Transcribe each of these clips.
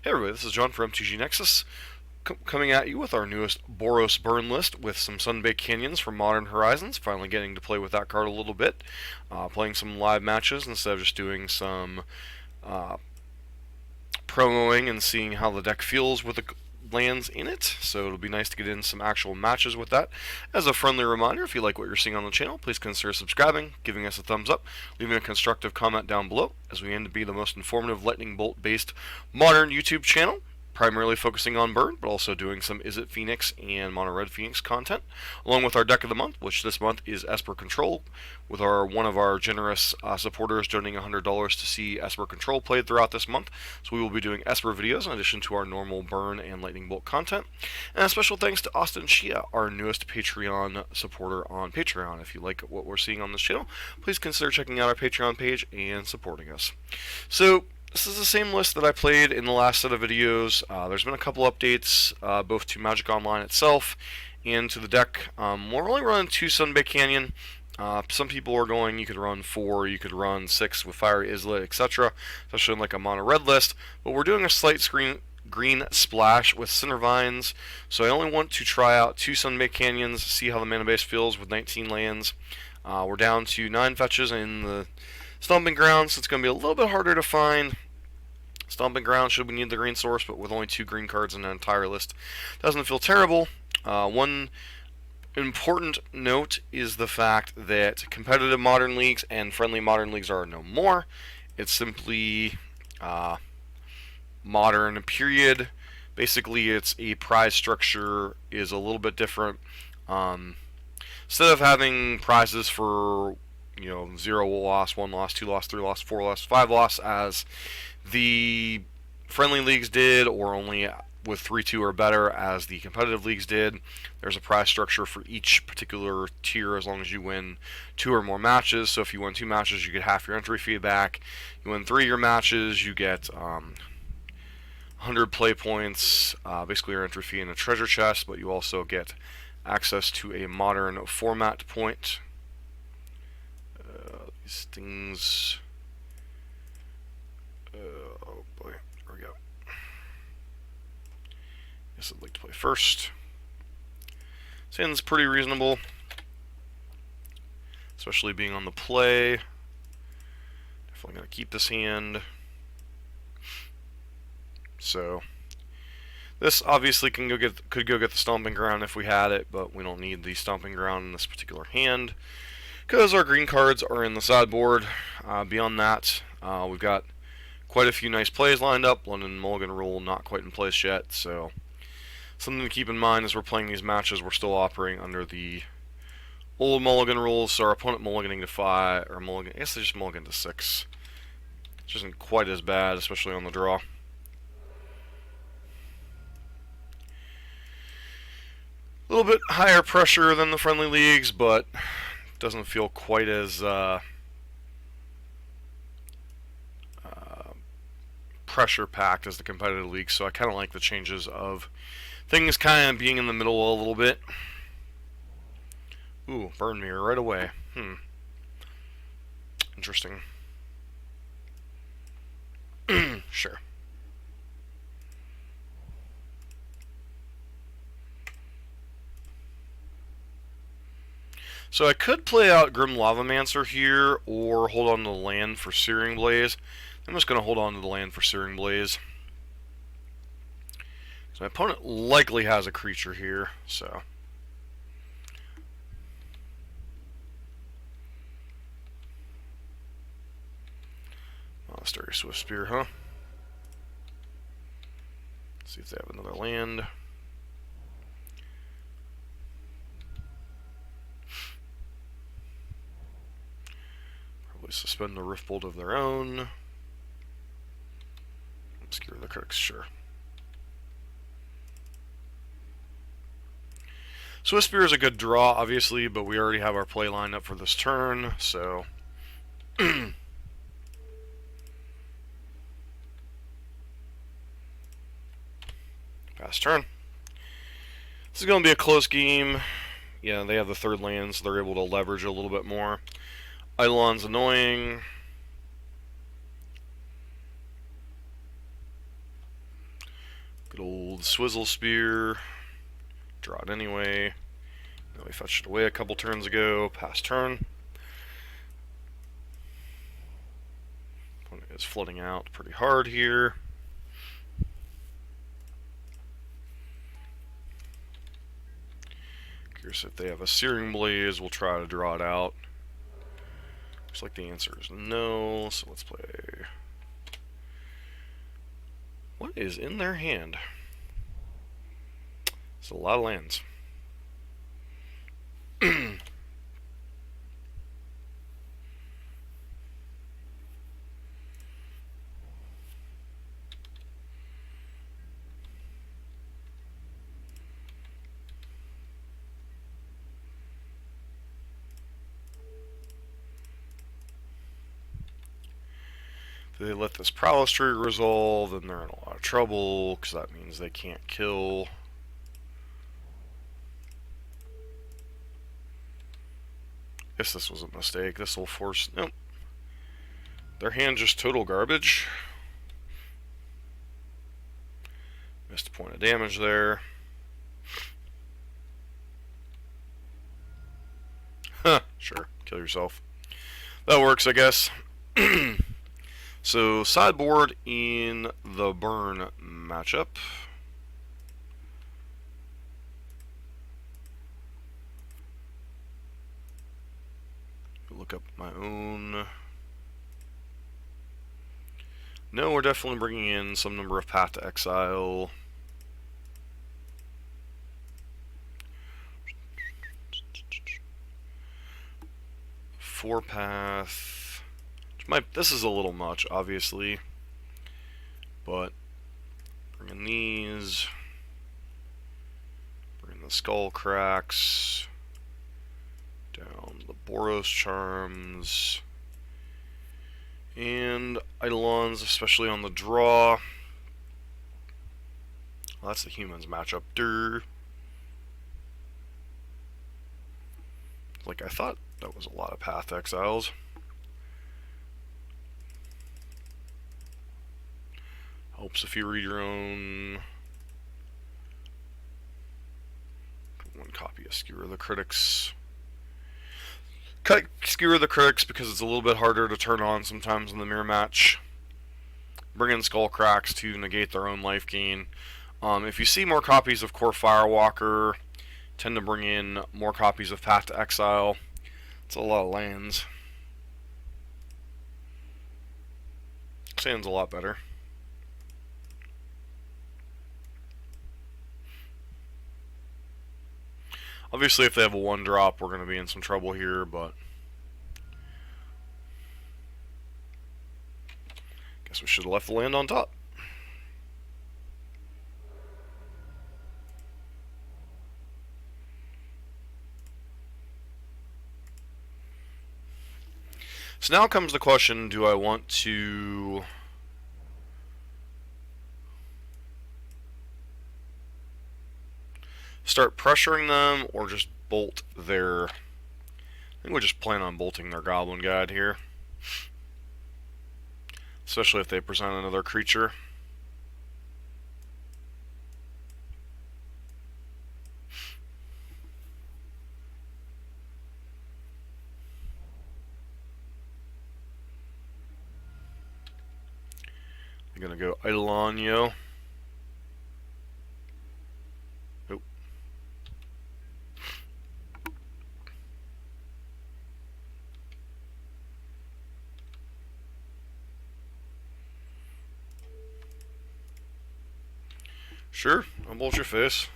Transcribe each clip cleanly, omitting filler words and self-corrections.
Hey everybody, this is John from MTG Nexus, coming at you with our newest Boros burn list with some Sunbaked Canyons from Modern Horizons. Finally getting to play with that card a little bit, playing some live matches instead of just doing some uh, promoing and seeing how the deck feels with the lands in it. So it'll be nice to get in some actual matches with that. As a friendly reminder, if you like what you're seeing on the channel, please consider subscribing, giving us a thumbs up, leaving a constructive comment down below, as we aim to be the most informative lightning bolt based modern YouTube channel, primarily focusing on burn, but also doing some Is It Phoenix and Mono Red Phoenix content, along with our deck of the month, which this month is Esper Control, with one of our generous supporters donating $100 to see Esper Control played throughout this month. So we will be doing Esper videos in addition to our normal burn and lightning bolt content. And a special thanks to Austin Shia, our newest Patreon supporter on Patreon. If you like what we're seeing on this channel, please consider checking out our Patreon page and supporting us. So this is the same list that I played in the last set of videos. There's been a couple updates, both to Magic Online itself and to the deck. We're only running 2 Sunbaked Canyon. Some people are going, you could run 4, you could run 6 with Fiery Islet, etc., especially in like a mono red list. But we're doing a slight green splash with Cinder Vines, so I only want to try out 2 Sunbaked Canyons, see how the mana base feels with 19 lands. We're down to 9 fetches in the Stomping Ground, so it's going to be a little bit harder to find Stomping Ground should we need the green source, but with only 2 green cards in an entire list, doesn't feel terrible. One important note is the fact that competitive Modern Leagues and friendly Modern Leagues are no more. It's simply Modern, period. Basically, it's a prize structure is a little bit different. Instead of having prizes for 0 loss, 1 loss, 2 loss, 3 loss, 4 loss, 5 loss, as the friendly leagues did, or only with 3-2 or better as the competitive leagues did, there's a prize structure for each particular tier as long as you win 2 or more matches. So if you win 2 matches, you get half your entry fee back. You win 3 of your matches, you get 100 play points, basically your entry fee in a treasure chest, but you also get access to a modern format point. These things... oh boy, there we go. Guess I'd like to play first. This hand's pretty reasonable, especially being on the play. Definitely gonna keep this hand. So this obviously could go get the Stomping Ground if we had it, but we don't need the Stomping Ground in this particular hand because our green cards are in the sideboard. Beyond that, we've got quite a few nice plays lined up. London Mulligan rule not quite in place yet, so something to keep in mind as we're playing these matches. We're still operating under the old Mulligan rules, so our opponent mulliganing to 5, or mulligan, I guess they just mulligan to 6, which isn't quite as bad, especially on the draw. A little bit higher pressure than the friendly leagues, but doesn't feel quite as pressure-packed as the competitive league, so I kind of like the changes of things kind of being in the middle a little bit. Ooh, burn mirror right away. Interesting. Sure. So I could play out Grim Lavamancer here, or hold on to the land for Searing Blaze. I'm just going to hold on to the land for Searing Blaze. So my opponent likely has a creature here, so... Monastery Swift Spear, huh? Let's see if they have another land. Probably suspend the Riftbolt of their own. Obscure the Critics, sure. Swift Spear is a good draw, obviously, but we already have our play lined up for this turn, so... Pass turn. This is going to be a close game. Yeah, they have the 3rd land, so they're able to leverage a little bit more. Eidolon's annoying. Good old Swizzle Spear. Draw it anyway. Now we fetched it away a couple turns ago. Pass turn. Opponent is flooding out pretty hard here. Curious if they have a Searing Blaze. We'll try to draw it out. Looks like the answer is no, so let's play. What is in their hand? It's a lot of lands. If they let this Prowess trigger resolve, then they're in a lot of trouble, because that means they can't kill. Guess this was a mistake. This will force... Nope. Their hand just total garbage. Missed a point of damage there. Huh, sure. Kill yourself. That works, I guess. So, sideboard in the burn matchup. Look up my own. No, we're definitely bringing in some number of Path to Exile. Four path. This is a little much, obviously, but bringing these, bringing the Skull Cracks, down the Boros Charms, and Eidolons, especially on the draw. Well, that's the humans matchup. Like I thought that was a lot of Path Exiles. Helps if you read your own. One copy of Skewer the Critics. Cut Skewer the Critics because it's a little bit harder to turn on sometimes in the mirror match. Bring in Skull Cracks to negate their own life gain. If you see more copies of Core Firewalker, tend to bring in more copies of Path to Exile. It's a lot of lands. Sand's a lot better. Obviously, if they have a 1-drop, we're going to be in some trouble here, but guess we should have left the land on top. So now comes the question, do I want to start pressuring them or just bolt their... I think we'll just plan on bolting their Goblin Guide here. Especially if they present another creature. I'm gonna go Eidolon. Nope. Sure, I'll bolt your face.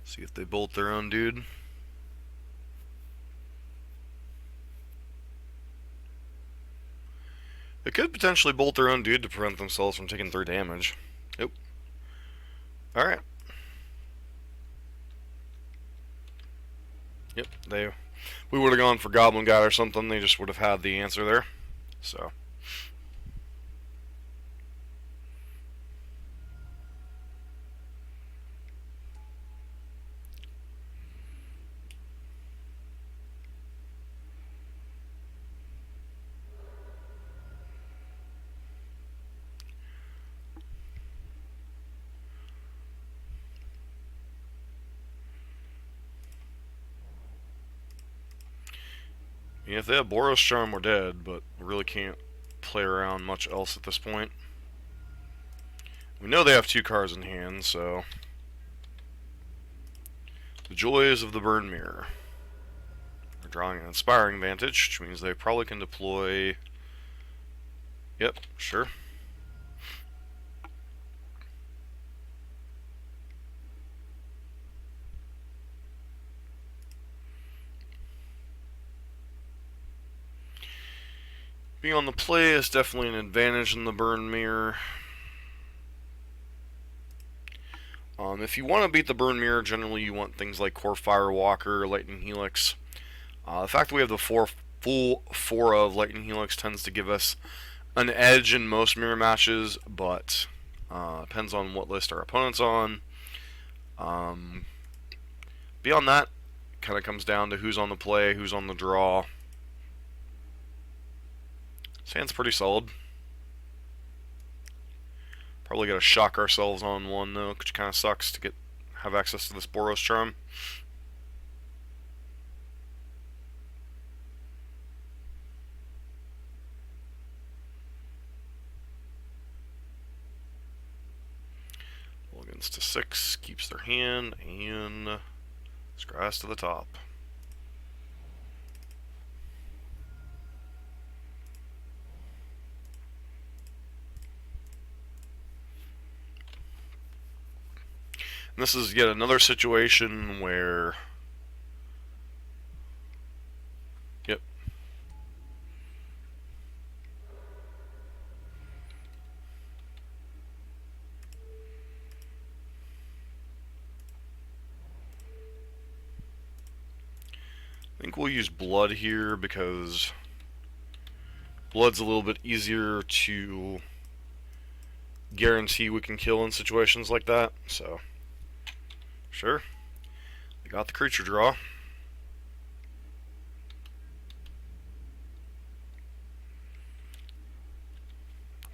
See if they bolt their own dude. They could potentially bolt their own dude to prevent themselves from taking 3 damage. Nope. Alright. Yep, we would have gone for Goblin Guide or something, they just would have had the answer there. So. mean, if they have Boros Charm, we're dead, but we really can't play around much else at this point. We know they have 2 cards in hand, so... The joys of the Burn Mirror. They're drawing an Inspiring Vantage, which means they probably can deploy... Yep, sure. Being on the play is definitely an advantage in the Burn Mirror. If you want to beat the Burn Mirror, generally you want things like Core Firewalker, Lightning Helix. The fact that we have the full 4 of Lightning Helix tends to give us an edge in most mirror matches, but depends on what list our opponent's on. Beyond that, kind of comes down to who's on the play, who's on the draw. This hand's pretty solid. Probably gotta shock ourselves on one though, which kind of sucks to have access to this Boros Charm. Mulligans to 6, keeps their hand, and scries to the top. And this is yet another situation where... Yep. I think we'll use blood here because blood's a little bit easier to guarantee we can kill in situations like that, so... Sure. We got the creature draw.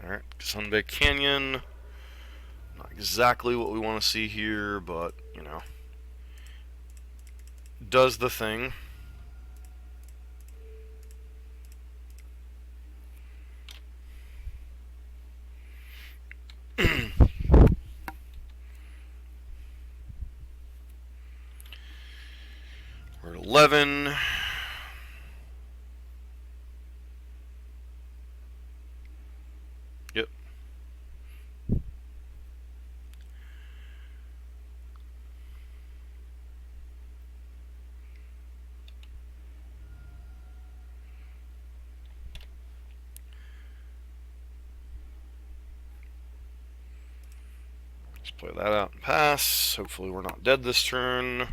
Alright, Sunbaked Canyon. Not exactly what we want to see here, but, you know, does the thing. We're at 11. Yep. Let's play that out and pass. Hopefully we're not dead this turn.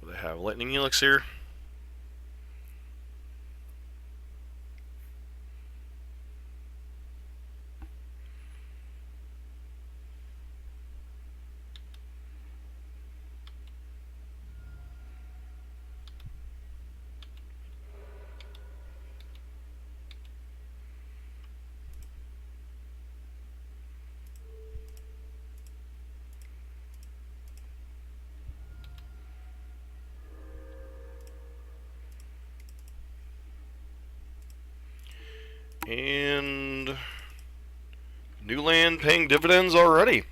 They have Lightning Helix here. And new land paying dividends already.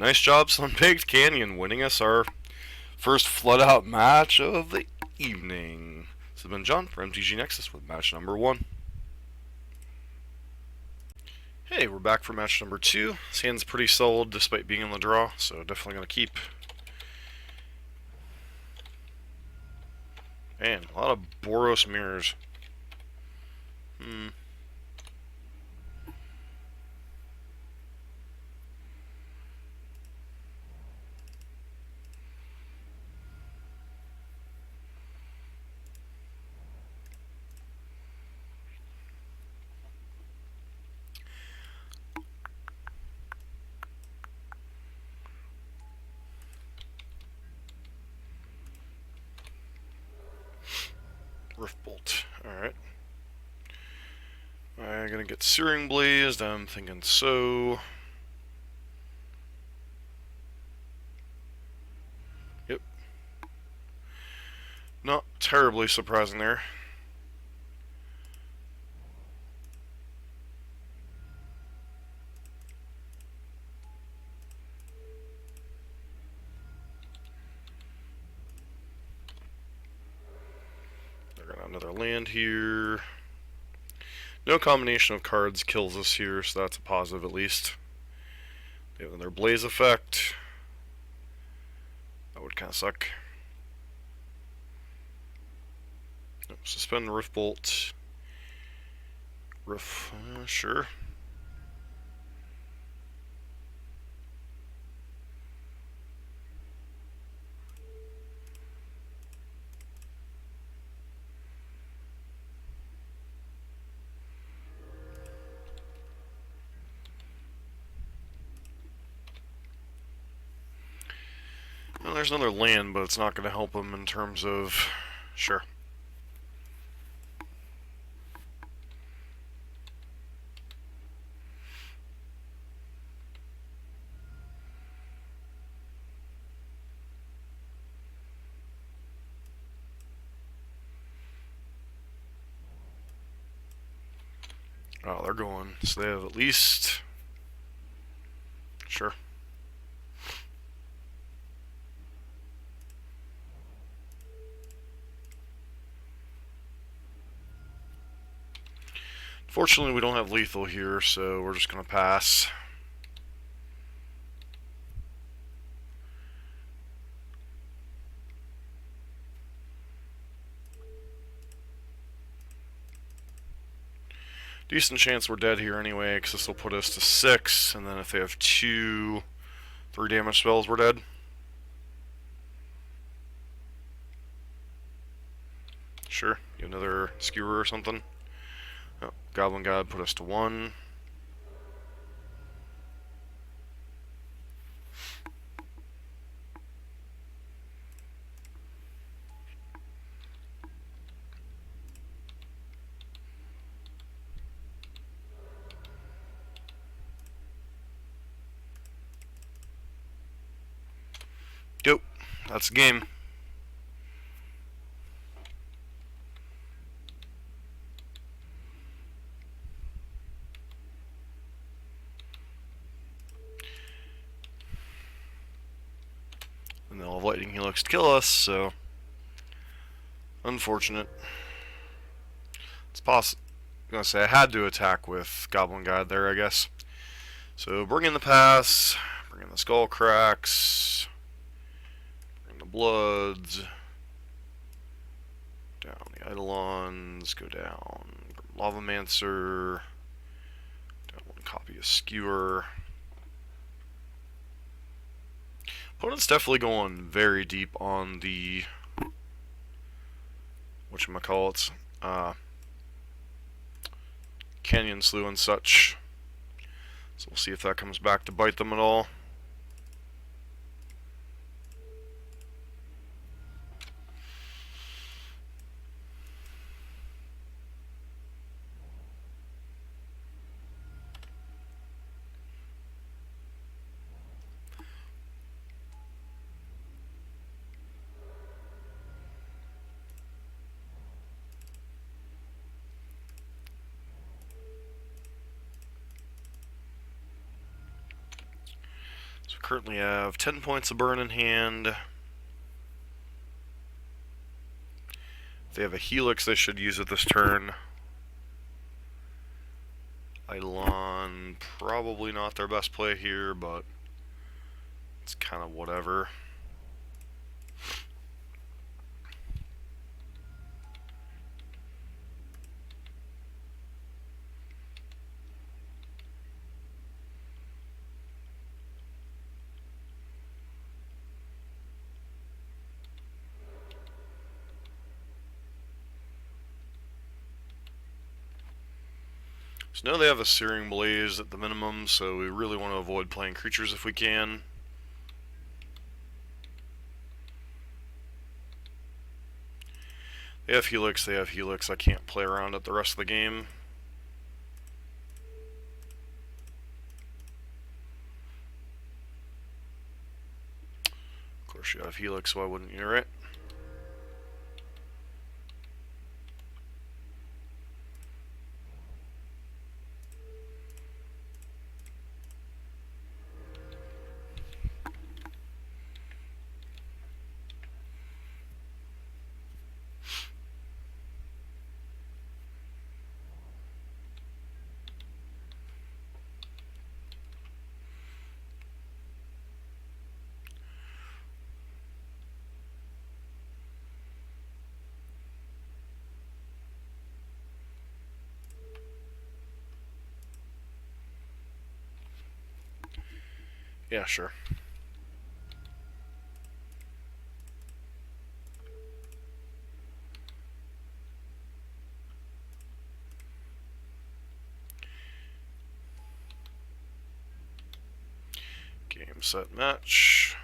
Nice job, Sunbaked Canyon, winning us our first flood out match of the evening. This has been John for MTG Nexus with match number 1. Hey, we're back for match number 2. This hand's pretty solid despite being in the draw, so definitely gonna keep. Man, a lot of Boros mirrors. Rift Bolt. Alright. Am I gonna get Searing Blazed? I'm thinking so. Yep. Not terribly surprising there. They're gonna have another land here. No combination of cards kills us here, so that's a positive at least. They have another Blaze effect. That would kind of suck. Nope, suspend Rift Bolt. Sure. Well, there's another land, but it's not going to help them in terms of... Sure. Oh, they're going. So they have at least... Sure. Fortunately, we don't have lethal here, so we're just going to pass. Decent chance we're dead here anyway, because this will put us to 6, and then if they have 2, 3 damage spells, we're dead. Sure, get another skewer or something. Oh, Goblin God put us to 1. Yep, that's the game. And they'll have Lightning Helix to kill us, so... Unfortunate. It's possible. I'm gonna say I had to attack with Goblin God there, I guess. So bring in the pass, bring in the skull cracks, bring the bloods, down the Eidolons, go down Lavamancer, down one copy of Skewer. Opponent's definitely going very deep on the whatchamacallits, Canyon Slough and such. So we'll see if that comes back to bite them at all. So currently have 10 points of burn in hand. If they have a Helix, they should use it this turn. Eidolon, probably not their best play here, but it's kind of whatever. So now they have a Searing Blaze at the minimum, so we really want to avoid playing creatures if we can. They have Helix, they have Helix. I can't play around it the rest of the game. Of course you have Helix, why wouldn't you, right? Yeah, sure. Game, set, match.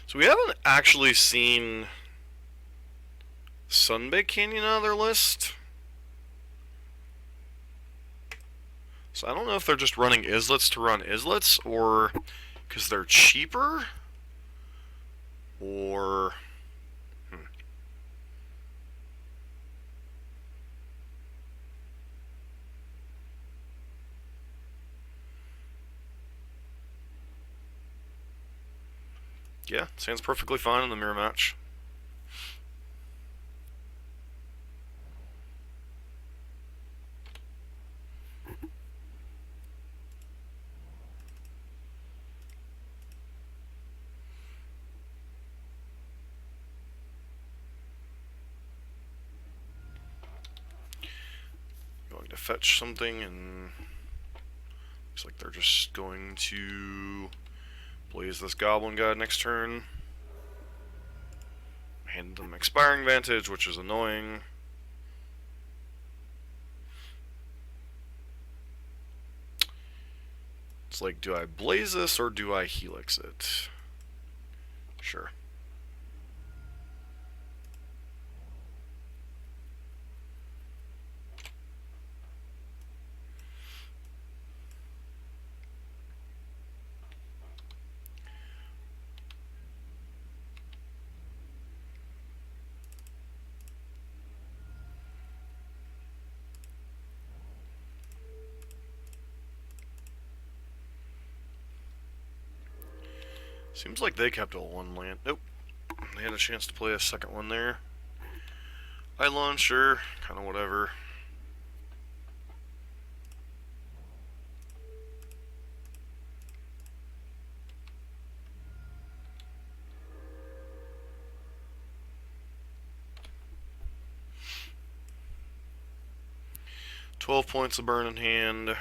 So we haven't actually seen Sunbaked Canyon on their list. So I don't know if they're just running islets to run islets, or because they're cheaper, or... Yeah, sounds perfectly fine in the mirror match. Going to fetch something, and looks like they're just going to blaze this goblin guy next turn. Hand them expiring vantage, which is annoying. It's like, do I blaze this or do I helix it? Sure. Seems like they kept a one land. Nope. They had a chance to play a second one there. I launcher, kind of whatever. $12 points of burn in hand.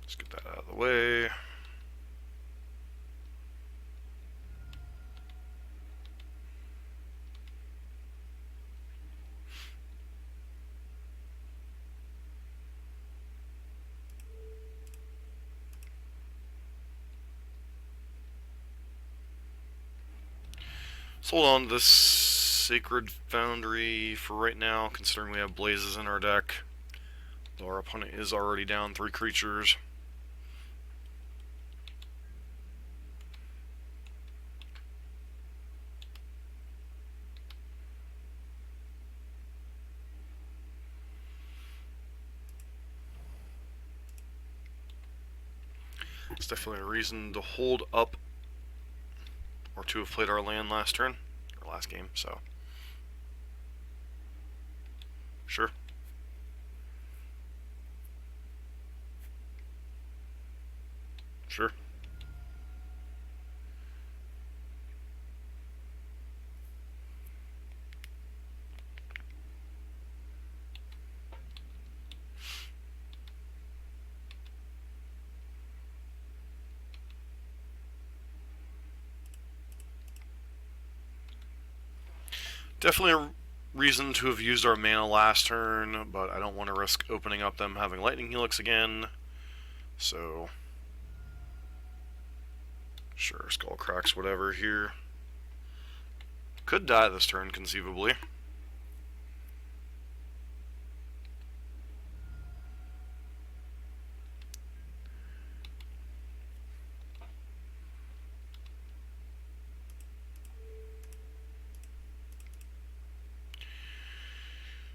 Let's get that out of the way. Let's hold on to this Sacred Foundry for right now, considering we have blazes in our deck. Though our opponent is already down 3 creatures. It's definitely a reason to hold up, or to have played our land last turn, or last game, so. Sure. Sure. Definitely a reason to have used our mana last turn, but I don't want to risk opening up them having Lightning Helix again. So, sure, Skull Cracks, whatever here. Could die this turn, conceivably.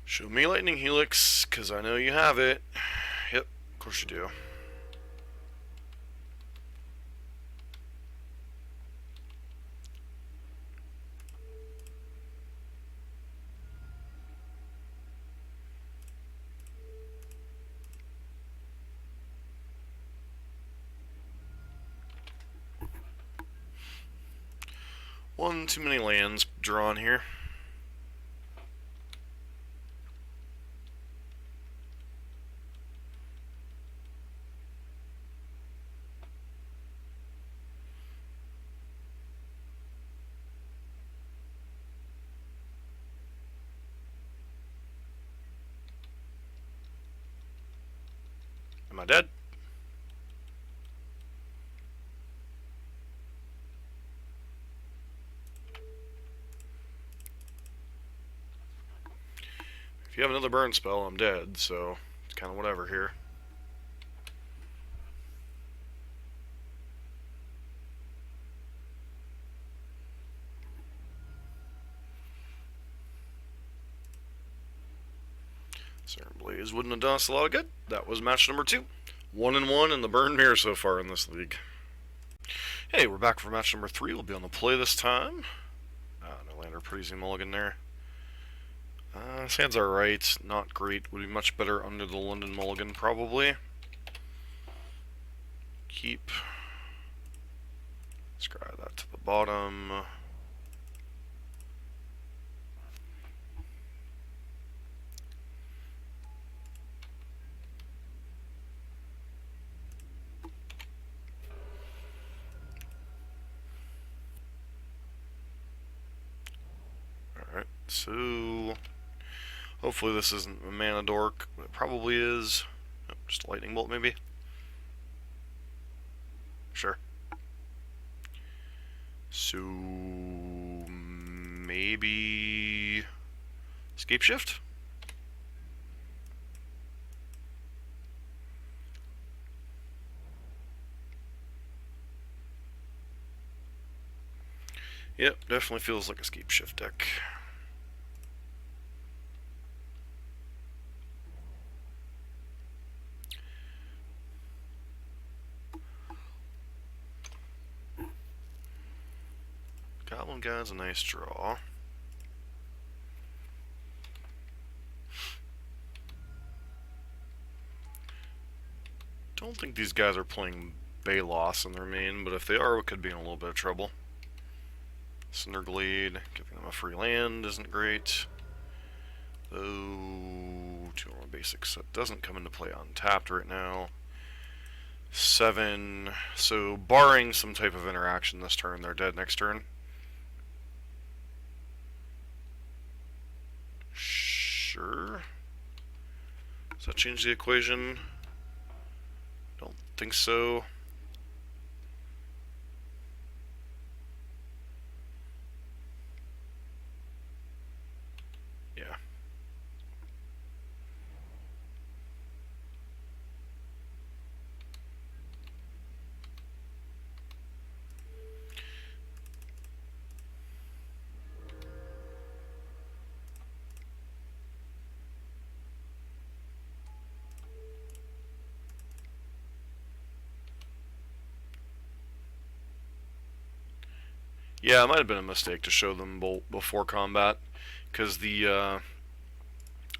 Show me Lightning Helix, because I know you have it. Yep, of course you do. One too many lands drawn here. Am I dead? If you have another burn spell, I'm dead, so it's kind of whatever here. Siren Blaze wouldn't have done us a lot of good. That was match number 2. 1-1 in the burn mirror so far in this league. Hey, we're back for match number 3. We'll be on the play this time. No lander, pretty easy mulligan there. His hands are right, not great. Would be much better under the London mulligan, probably. Keep. Scry that to the bottom. Alright, so hopefully this isn't a mana dork, but it probably is. Oh, just a lightning bolt, maybe? Sure. So maybe escape shift? Yep, definitely feels like a escape shift deck. Goblin Guy's a nice draw. Don't think these guys are playing Balos in their main, but if they are, we could be in a little bit of trouble. Cinderglade, giving them a free land isn't great. Though, 2 more basics, so it doesn't come into play untapped right now. 7, so barring some type of interaction this turn, they're dead next turn. Sure. Does that change the equation? Don't think so. Yeah. Yeah, it might have been a mistake to show them bolt before combat, because the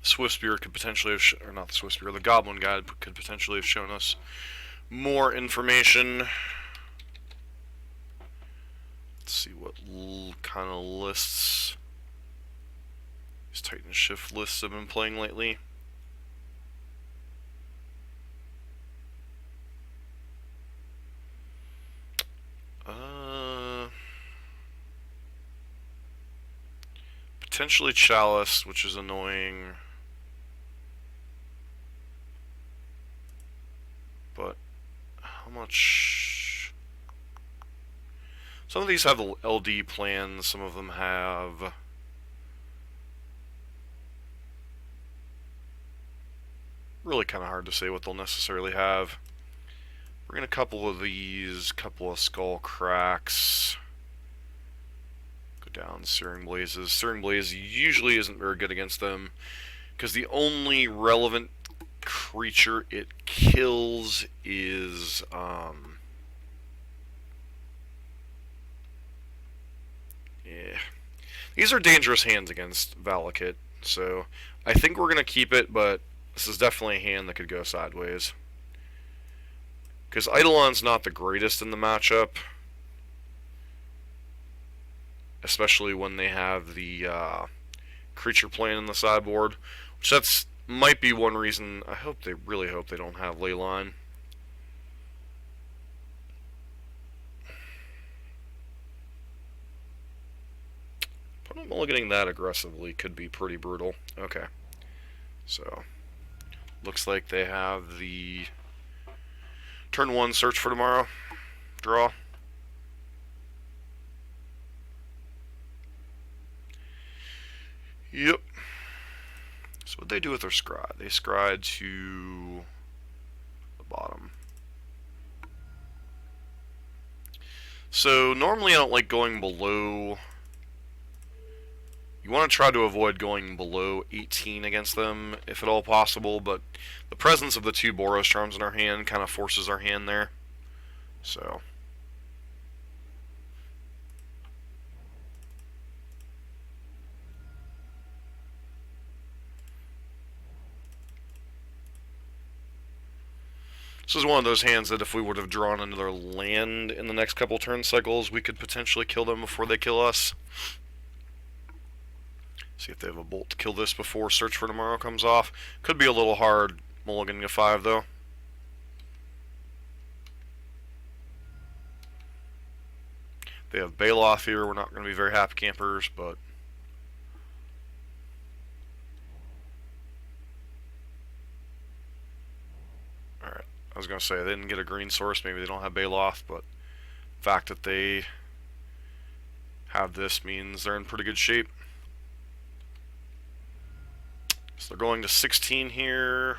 Swift Spear could potentially have, or not the Swift Spear, the Goblin Guide could potentially have shown us more information. Let's see what kind of lists these Titan Shift lists have been playing lately. potentially Chalice, which is annoying. But how much? Some of these have the LD plans, some of them have really kind of hard to say what they'll necessarily have. Bring in a couple of these, couple of Skull Cracks. Go down Searing Blazes. Searing Blaze usually isn't very good against them, because the only relevant creature it kills is yeah. These are dangerous hands against Valakut, so I think we're gonna keep it, but this is definitely a hand that could go sideways. Because Eidolon's not the greatest in the matchup, especially when they have the creature plan in the sideboard, which that's might be one reason. I really hope they don't have Leyline. But I'm mulliganing that aggressively could be pretty brutal. Okay, so looks like they have the turn 1 search for tomorrow. Draw. Yep. So what'd they do with their scry? They scryed to the bottom. So normally I don't like going below. You want to try to avoid going below 18 against them, if at all possible, but the presence of the 2 Boros Charms in our hand kind of forces our hand there. So this is one of those hands that if we would have drawn another land in the next couple turn cycles, we could potentially kill them before they kill us. See if they have a bolt to kill this before Search for Tomorrow comes off. Could be a little hard mulliganing a 5 though. They have Baloth here. We're not going to be very happy campers, but alright. I was going to say, they didn't get a green source. Maybe they don't have Baloth, but the fact that they have this means they're in pretty good shape. So they're going to 16 here.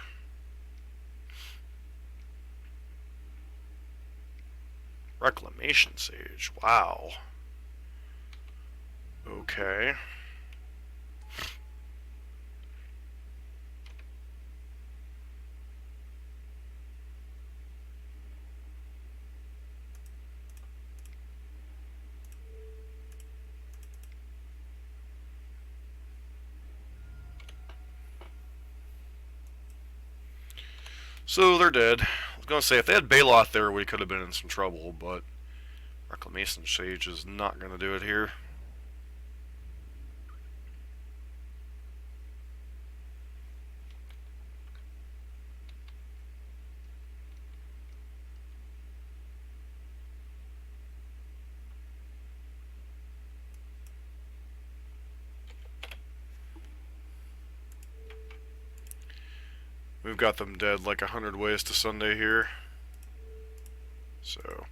Reclamation Sage. Wow. Okay. So they're dead. I was going to say, if they had Baloth there, we could have been in some trouble, but Reclamation Sage is not going to do it here. We've got them dead like 100 ways to Sunday here. So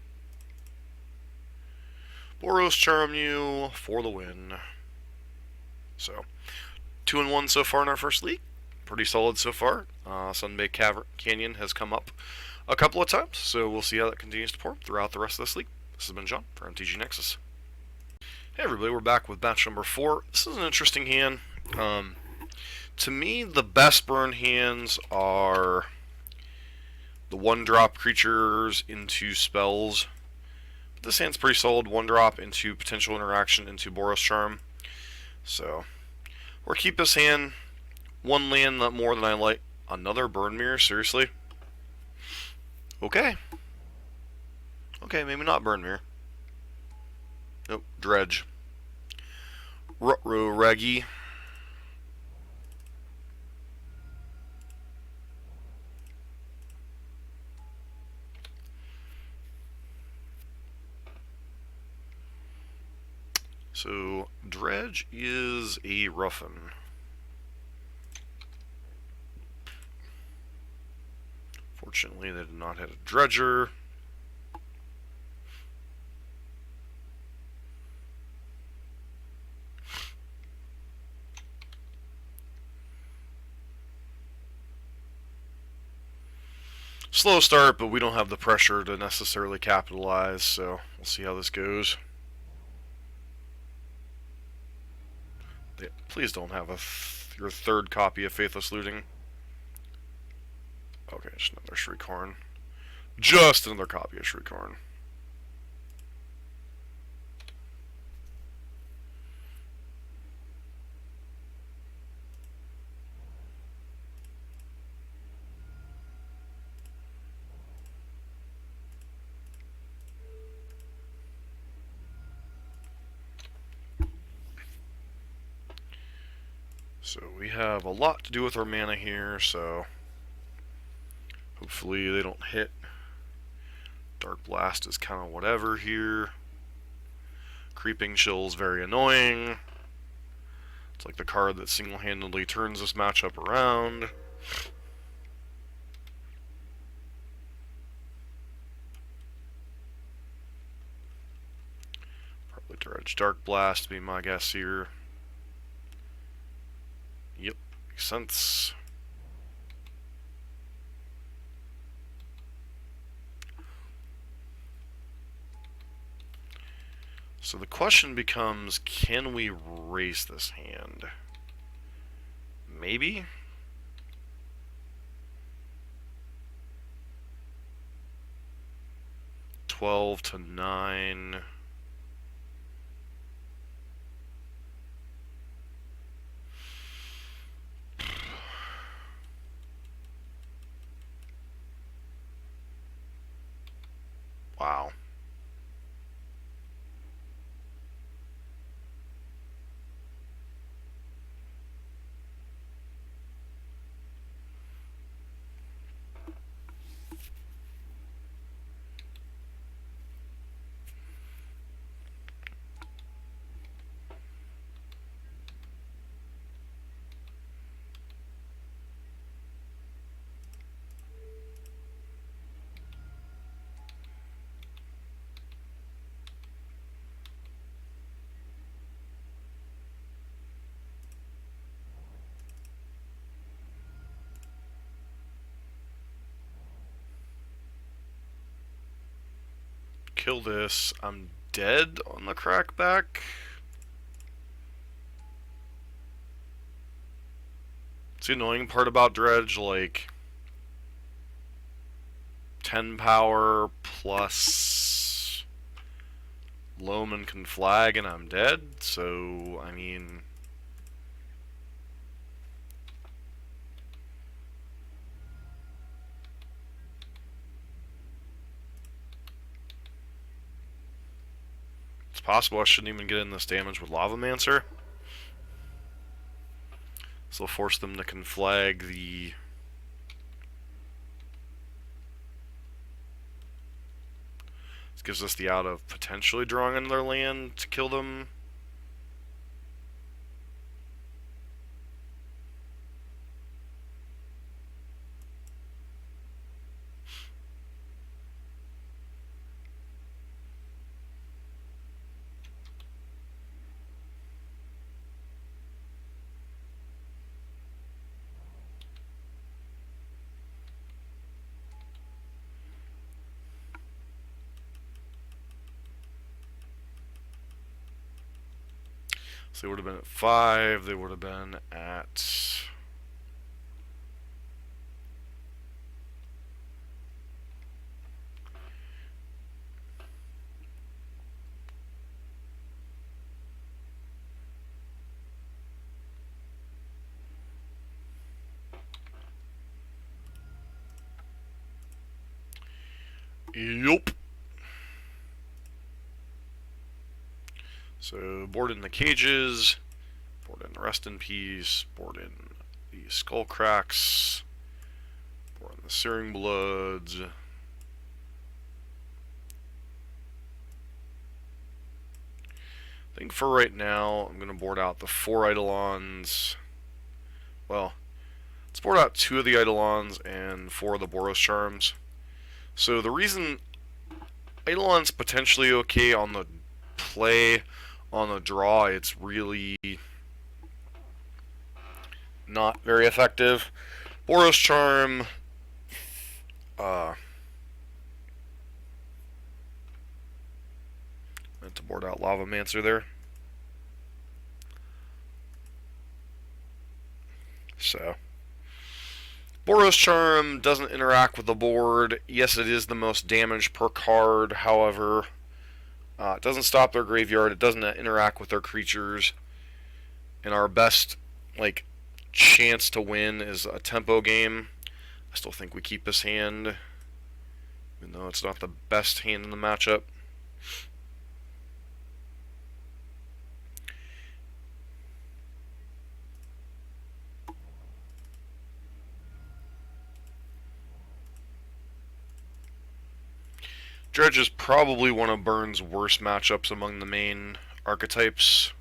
Boros Charm you for the win. So 2-1 so far in our first league. Pretty solid so far. Sunbaked Canyon has come up a couple of times, so we'll see how that continues to perform throughout the rest of this league. This has been John for MTG Nexus. Hey everybody, we're back with batch number 4. This is an interesting hand. To me, the best burn hands are the 1-drop creatures into spells. But this hand's pretty solid. 1-drop into potential interaction into Boros Charm. So, or keep this hand. 1 land more than I like. Another Burn Mirror? Seriously? Okay. Okay, maybe not Burn Mirror. Nope, Dredge. Rutro Reggie. So, Dredge is a Ruffin. Fortunately, they did not hit a Dredger. Slow start, but we don't have the pressure to necessarily capitalize, so we'll see how this goes. Please don't have your third copy of Faithless Looting. Okay, just another Shriekhorn. Just another copy of Shriekhorn. So we have a lot to do with our mana here, so hopefully they don't hit. Dark Blast is kind of whatever here. Creeping Chill's very annoying. It's like the card that single-handedly turns this matchup around. Probably Dredge Dark Blast be my guess here. Yep, makes sense. So the question becomes, can we race this hand? Maybe? $12 to $9. Wow. Kill this. I'm dead on the crackback. It's the annoying part about Dredge, like 10 power plus Loman can flag and I'm dead, so I mean it's possible I shouldn't even get in this damage with Lavamancer. So I'll force them to conflag the this gives us the out of potentially drawing into their land to kill them. So they would have been at 5, they would have been at yup. So, board in the cages, board in the rest in peace, board in the skull cracks, board in the searing bloods. I think for right now, I'm going to board out the 4 Eidolons. Well, let's board out 2 of the Eidolons and 4 of the Boros Charms. So the reason Eidolon's potentially okay on the play, on the draw, it's really not very effective. Boros Charm, meant to board out Lava Mancer there. So, Boros Charm doesn't interact with the board. Yes, it is the most damage per card. However, it doesn't stop their graveyard. It doesn't interact with their creatures. And our best chance to win is a tempo game. I still think we keep this hand, even though it's not the best hand in the matchup. Dredge is probably one of Burns' worst matchups among the main archetypes.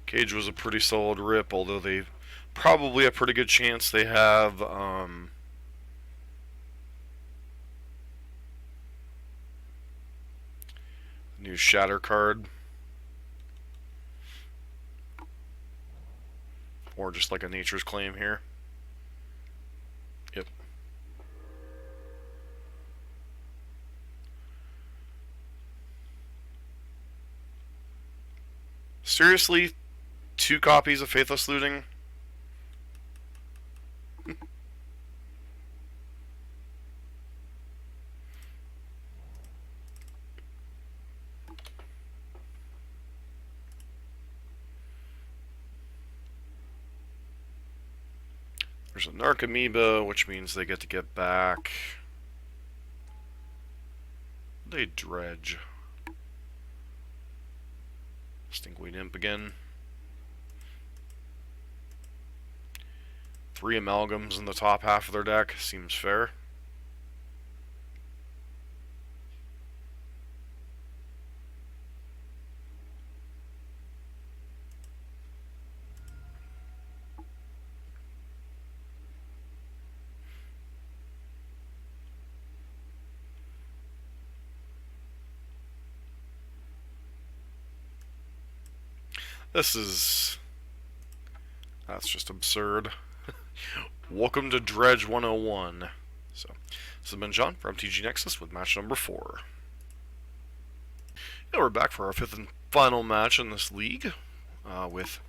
Cage was a pretty solid rip, although they probably a pretty good chance they have new Shatter card, or just like a Nature's Claim here. Yep. Seriously, 2 copies of Faithless Looting? There's a Narc Amoeba, which means they get to get back. They Dredge. Stinkweed Imp again. 3 Amalgams in the top half of their deck. Seems fair. That's just absurd. Welcome to Dredge 101. So, this has been John from TG Nexus with match number 4. Yeah, we're back for our 5th and final match in this league with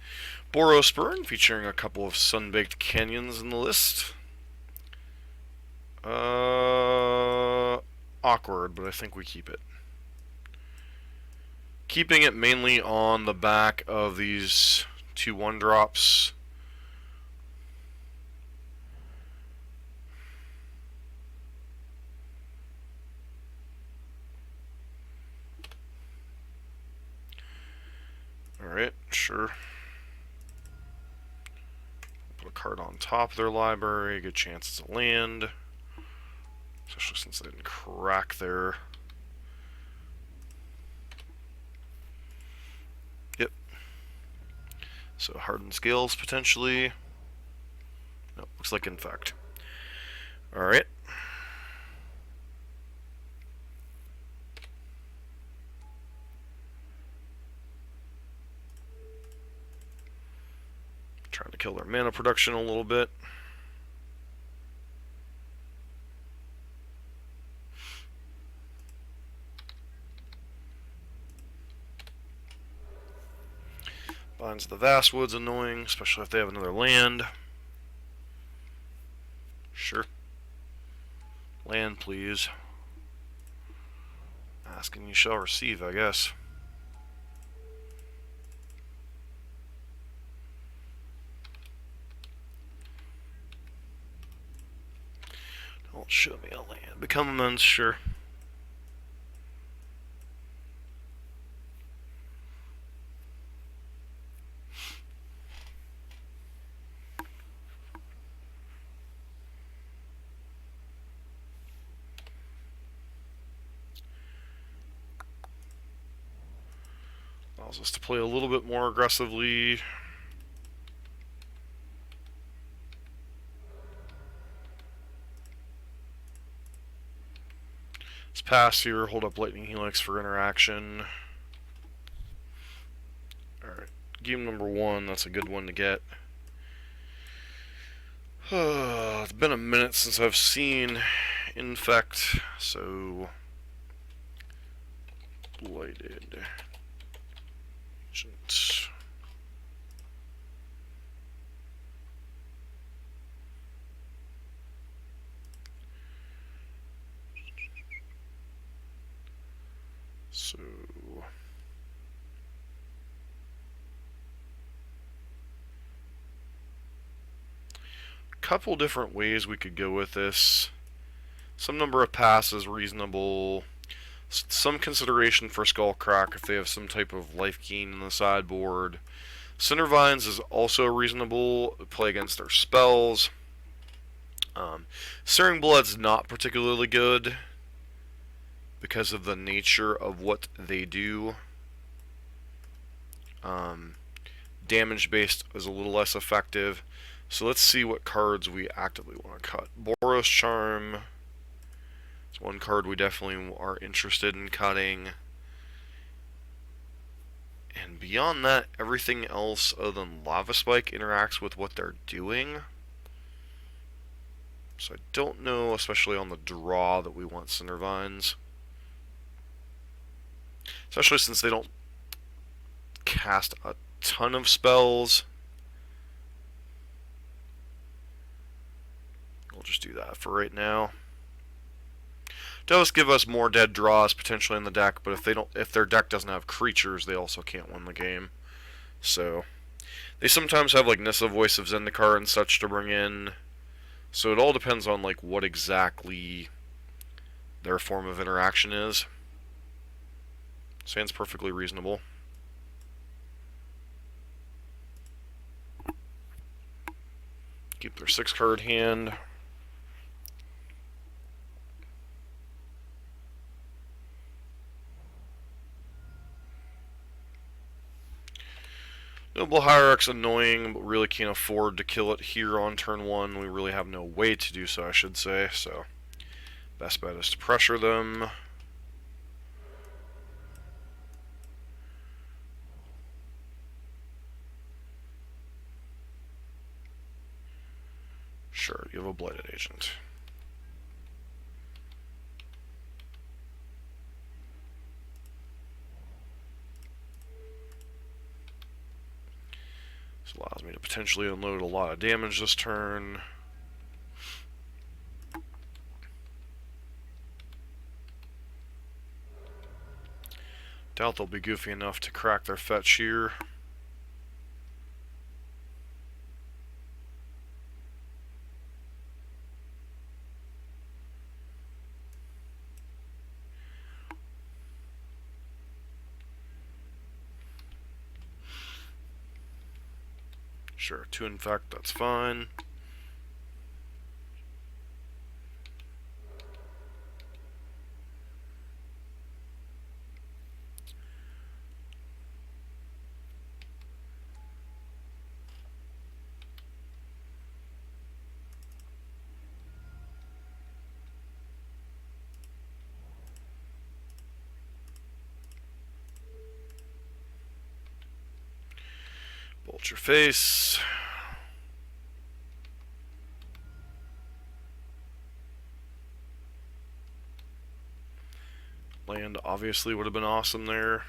Boros Burn, featuring a couple of Sunbaked Canyons in the list. Awkward, but I think we keep it. Keeping it mainly on the back of these 2 1-drops. Alright, sure. Put a card on top of their library, good chance it's a land. Especially since they didn't crack their... Yep. So Hardened Scales, potentially. Nope, looks like Infect. Alright. Trying to kill their mana production a little bit. Binds the Vast Woods annoying, especially if they have another land. Sure. Land, please. Ask and you shall receive, I guess. Don't show me a land. Become immense, sure. Allows us to play a little bit more aggressively. Let's pass here, hold up Lightning Helix for interaction. Alright, game number 1, that's a good one to get. It's been a minute since I've seen Infect, so... Blighted Agent. So... couple different ways we could go with this. Some number of passes reasonable. Some consideration for Skullcrack if they have some type of life gain in the sideboard. Cindervines is also reasonable. Play against their spells. Searing Blood's not particularly good because of the nature of what they do. Damage based is a little less effective. So let's see what cards we actively want to cut. Boros Charm. It's one card we definitely are interested in cutting. And beyond that, everything else other than Lava Spike interacts with what they're doing. So I don't know, especially on the draw, that we want Cindervines. Especially since they don't cast a ton of spells. We'll just do that for right now. Does give us more dead draws potentially in the deck, but if their deck doesn't have creatures, they also can't win the game. So they sometimes have like Nissa, Voice of Zendikar and such to bring in. So it all depends on like what exactly their form of interaction is. Sounds perfectly reasonable. Keep their 6-card hand. Noble Hierarch's annoying, but really can't afford to kill it here on turn 1. We really have no way to do so, I should say. So, best bet is to pressure them. Sure, you have a Blighted Agent. This allows me to potentially unload a lot of damage this turn. Doubt they'll be goofy enough to crack their fetch here. Sure, 2 infect, that's fine. Bolt your face. Land obviously would have been awesome there.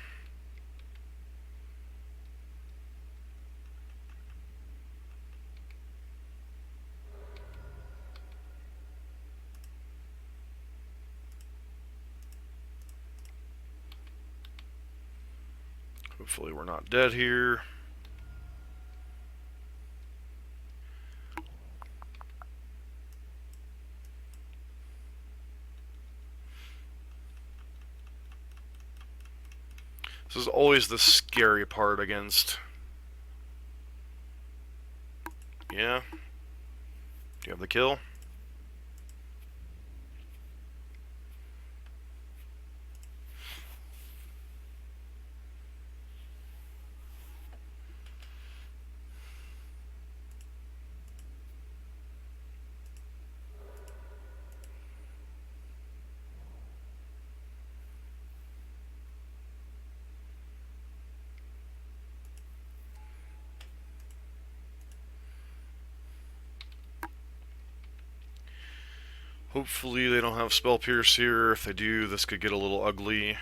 Hopefully we're not dead here. This is always the scary part against... Yeah. Do you have the kill? Hopefully they don't have Spell Pierce here. If they do, this could get a little ugly.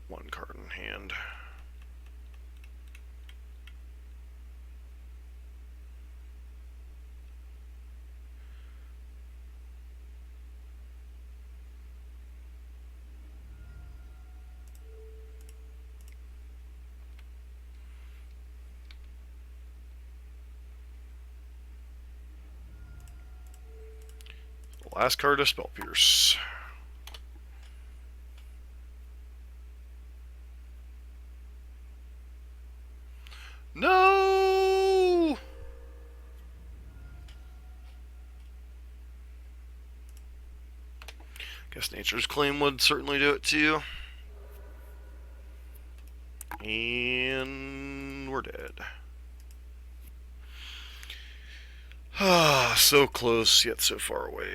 One card in hand. Last card is Spell Pierce. No! Guess Nature's Claim would certainly do it too. And we're dead. Ah, so close, yet so far away.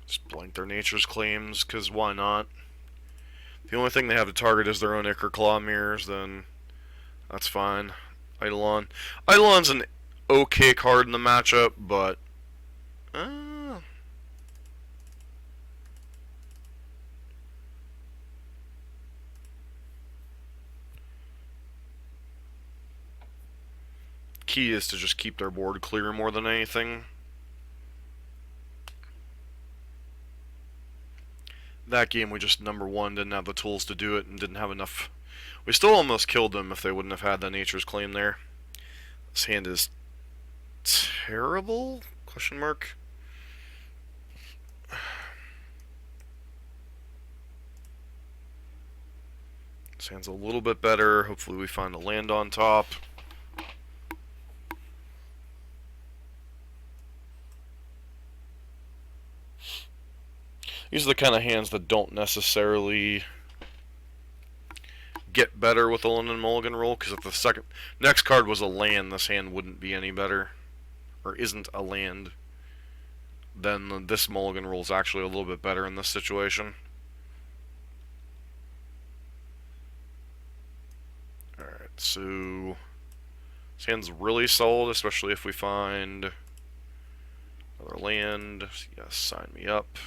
Just blank their Nature's Claims, because why not? The only thing they have to target is their own Ichor Claw mirrors, then that's fine. Eidolon. Eidolon's an okay card in the matchup, but... Key is to just keep their board clear more than anything. That game we just, number one, didn't have the tools to do it and didn't have enough. We still almost killed them if they wouldn't have had the Nature's Claim there. This hand is terrible? Question mark. This hand's a little bit better. Hopefully we find a land on top. These are the kind of hands that don't necessarily get better with the London Mulligan roll, because if the next card was a land, this hand wouldn't be any better, or isn't a land. Then this Mulligan roll is actually a little bit better in this situation. Alright, so this hand's really solid, especially if we find another land. Yes, sign me up.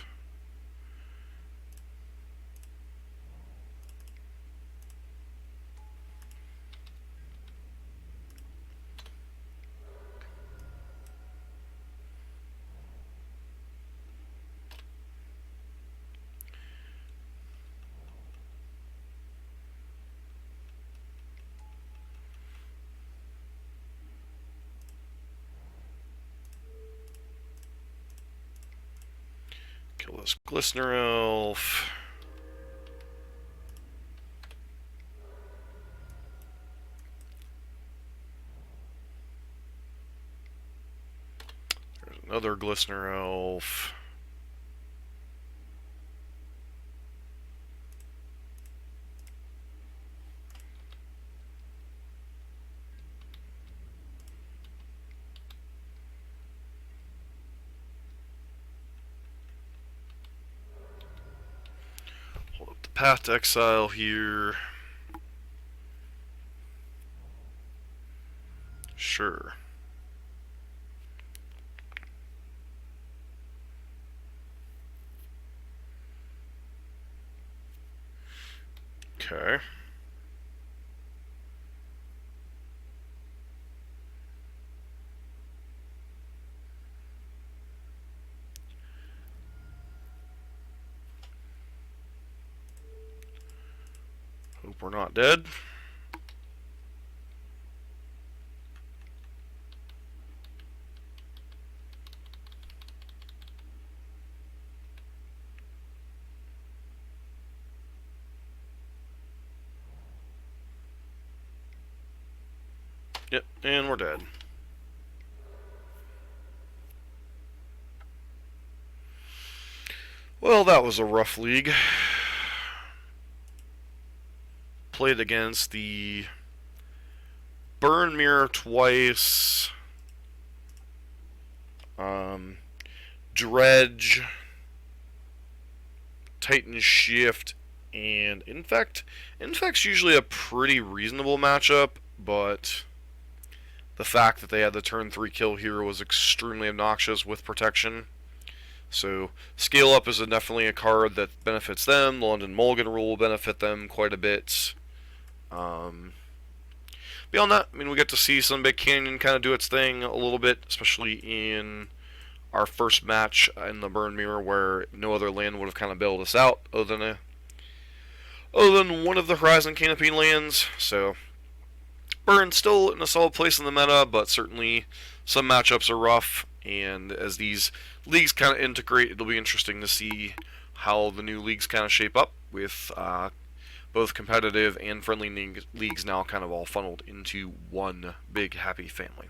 Kill this Glistener Elf. There's another Glistener Elf. Hold up the Path to Exile here. Sure. Okay. Hope we're not dead. Yep, and we're dead. Well, that was a rough league. Played against the Burn Mirror twice. Dredge, Titan Shift, and Infect. Infect's usually a pretty reasonable matchup, but the fact that they had the turn 3 kill here was extremely obnoxious with protection. So Scale Up is definitely a card that benefits them. The London Mulligan rule will benefit them quite a bit. Beyond that, I mean, we get to see Sunbaked Canyon kind of do its thing a little bit, especially in our first match in the Burn Mirror, where no other land would have kind of bailed us out other than one of the Horizon Canopy lands. So Burn's still in a solid place in the meta, but certainly some matchups are rough. And as these leagues kind of integrate, it'll be interesting to see how the new leagues kind of shape up with both competitive and friendly leagues now kind of all funneled into one big happy family.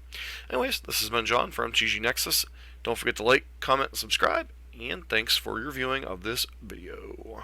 Anyways, this has been John from TG Nexus. Don't forget to like, comment, and subscribe, and thanks for your viewing of this video.